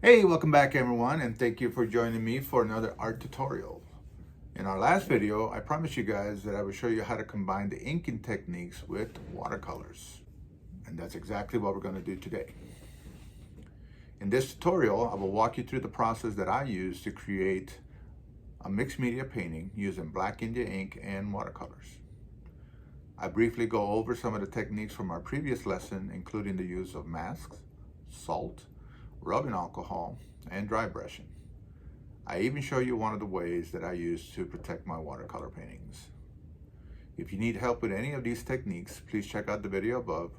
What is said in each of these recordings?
Hey, welcome back everyone, and thank you for joining me for another art tutorial. In our last video, I promised you guys that I would show you how to combine the inking techniques with watercolors. And that's exactly what we're going to do today. In this tutorial, I will walk you through the process that I use to create a mixed media painting using black India ink and watercolors. I briefly go over some of the techniques from our previous lesson, including the use of masks, salt, rubbing alcohol, and dry brushing. I even show you one of the ways that I use to protect my watercolor paintings. If you need help with any of these techniques, please check out the video above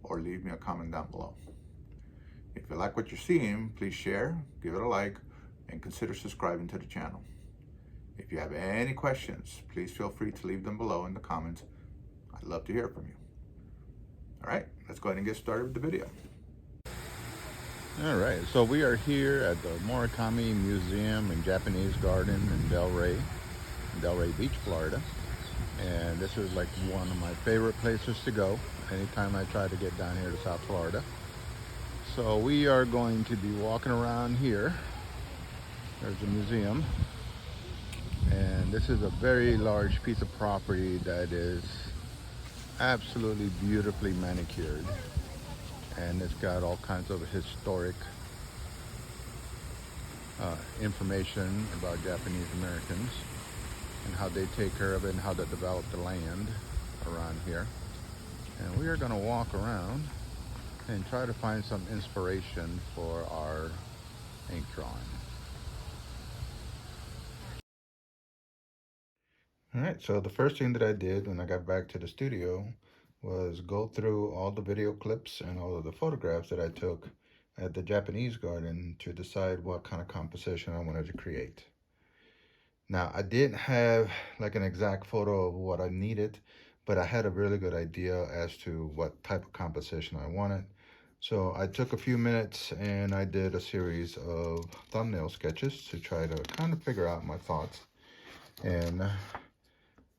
or leave me a comment down below. If you like what you're seeing, please share, give it a like, and consider subscribing to the channel. If you have any questions, please feel free to leave them below in the comments. I'd love to hear from you. All right, let's go ahead and get started with the video. All right, so we are here at the Morikami Museum and Japanese Garden in Delray Beach, Florida. And this is like one of my favorite places to go anytime I try to get down here to South Florida. So we are going to be walking around here. There's the museum. And this is a very large piece of property that is absolutely beautifully manicured. And it's got all kinds of historic information about Japanese Americans and how they take care of it and how they develop the land around here. And we are going to walk around and try to find some inspiration for our ink drawing. All right, so the first thing that I did when I got back to the studio was go through all the video clips and all of the photographs that I took at the Japanese garden to decide what kind of composition I wanted to create. Now, I didn't have like an exact photo of what I needed, but I had a really good idea as to what type of composition I wanted. So I took a few minutes and I did a series of thumbnail sketches to try to kind of figure out my thoughts. And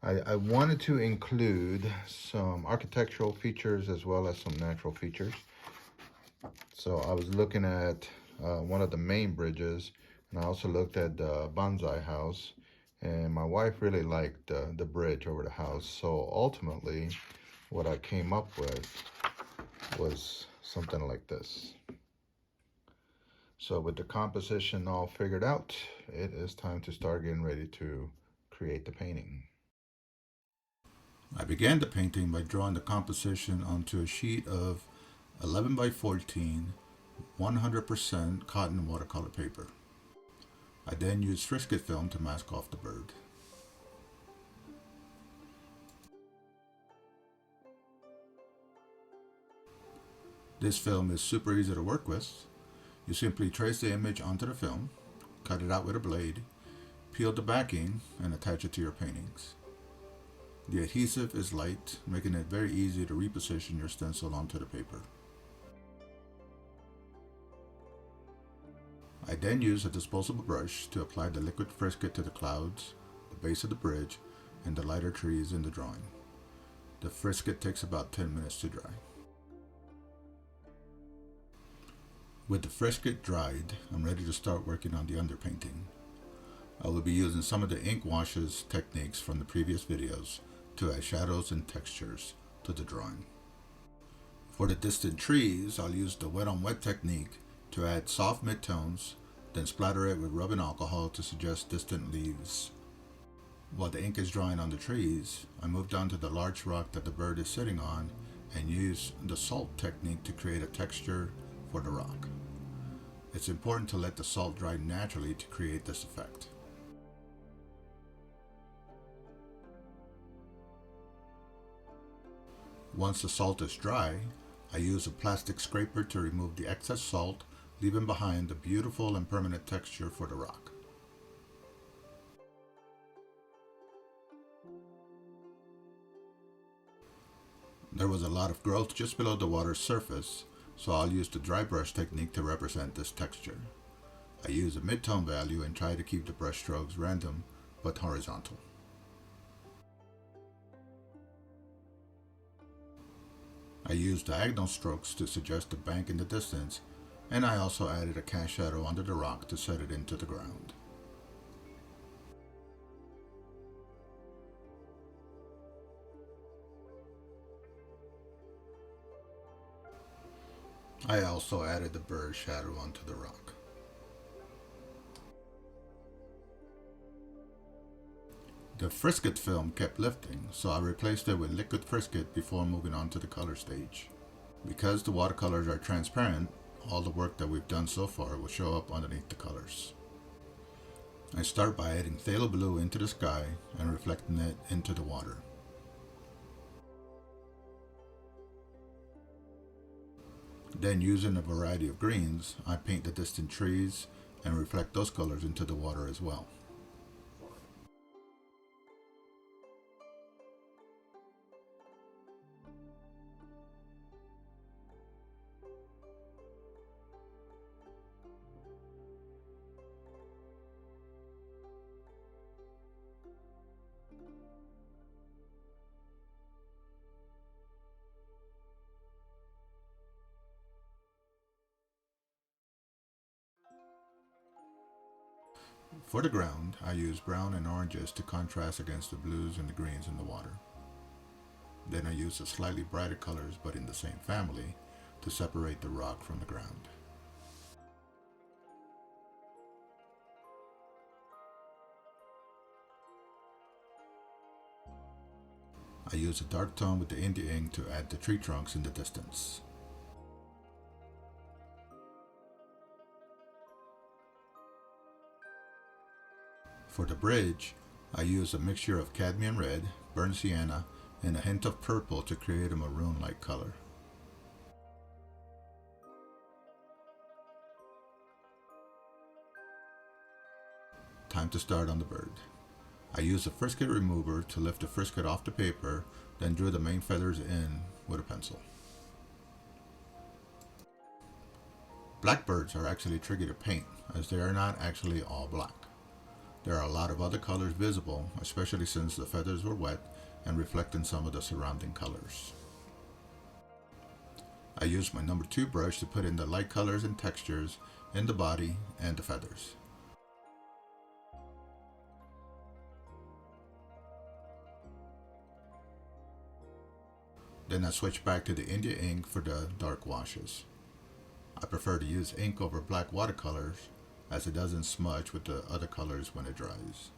I wanted to include some architectural features as well as some natural features. So I was looking at one of the main bridges, and I also looked at the bonsai house, and my wife really liked the bridge over the house. So ultimately, what I came up with was something like this. So with the composition all figured out, it is time to start getting ready to create the painting. I began the painting by drawing the composition onto a sheet of 11 by 14 100% cotton watercolor paper. I then used Frisket film to mask off the bird. This film is super easy to work with. You simply trace the image onto the film, cut it out with a blade, peel the backing, and attach it to your paintings. The adhesive is light, making it very easy to reposition your stencil onto the paper. I then use a disposable brush to apply the liquid Frisket to the clouds, the base of the bridge, and the lighter trees in the drawing. The Frisket takes about 10 minutes to dry. With the Frisket dried, I'm ready to start working on the underpainting. I will be using some of the ink washes techniques from the previous videos to add shadows and textures to the drawing. For the distant trees, I'll use the wet on wet technique to add soft midtones, then splatter it with rubbing alcohol to suggest distant leaves. While the ink is drying on the trees, I move down to the large rock that the bird is sitting on and use the salt technique to create a texture for the rock. It's important to let the salt dry naturally to create this effect. Once the salt is dry, I use a plastic scraper to remove the excess salt, leaving behind a beautiful and permanent texture for the rock. There was a lot of growth just below the water's surface, so I'll use the dry brush technique to represent this texture. I use a mid-tone value and try to keep the brush strokes random but horizontal. I use diagonal strokes to suggest a bank in the distance And I also added a cast shadow under the rock to set it into the ground. I also added the bird shadow onto the rock. The Frisket film kept lifting, so I replaced it with liquid Frisket before moving on to the color stage. Because the watercolors are transparent, all the work that we've done so far will show up underneath the colors. I start by adding phthalo blue into the sky and reflecting it into the water. Then, using a variety of greens, I paint the distant trees and reflect those colors into the water as well. For the ground, I use brown and oranges to contrast against the blues and the greens in the water. Then I use the slightly brighter colors, but in the same family, to separate the rock from the ground. I use a dark tone with the India ink to add the tree trunks in the distance. For the bridge, I use a mixture of cadmium red, burnt sienna, and a hint of purple to create a maroon-like color. Time to start on the bird. I used a Frisket remover to lift the Frisket off the paper, then drew the main feathers in with a pencil. Blackbirds are actually tricky to paint, as they are not actually all black. There are a lot of other colors visible, especially since the feathers were wet and reflecting some of the surrounding colors. I used my number 2 brush to put in the light colors and textures in the body and the feathers. Then I switched back to the India ink for the dark washes. I prefer to use ink over black watercolors, as it doesn't smudge with the other colors when it dries.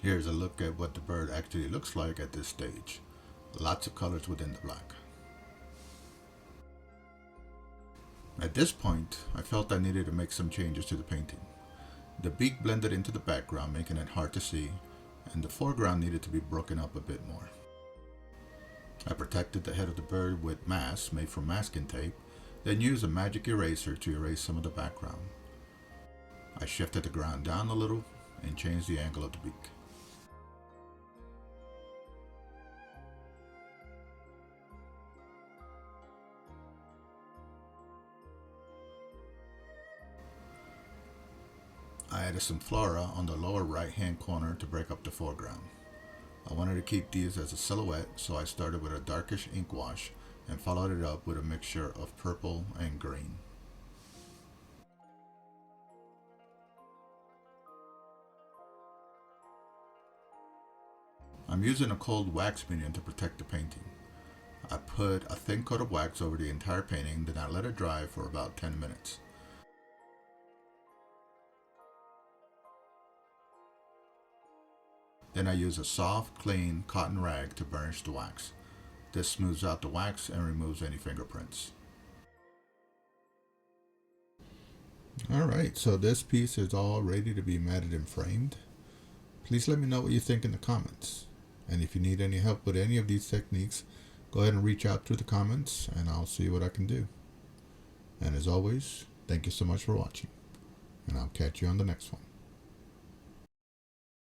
Here's a look at what the bird actually looks like at this stage. Lots of colors within the black. At this point, I felt I needed to make some changes to the painting. The beak blended into the background, making it hard to see, and the foreground needed to be broken up a bit more. I protected the head of the bird with masks made from masking tape, then used a magic eraser to erase some of the background. I shifted the ground down a little and changed the angle of the beak. I added some flora on the lower right hand corner to break up the foreground. I wanted to keep these as a silhouette, so I started with a darkish ink wash and followed it up with a mixture of purple and green. I'm using a cold wax medium to protect the painting. I put a thin coat of wax over the entire painting, then I let it dry for about 10 minutes. Then I use a soft, clean cotton rag to burnish the wax. This smooths out the wax and removes any fingerprints. Alright, so this piece is all ready to be matted and framed. Please let me know what you think in the comments. And if you need any help with any of these techniques, go ahead and reach out through the comments and I'll see what I can do. And as always, thank you so much for watching. And I'll catch you on the next one.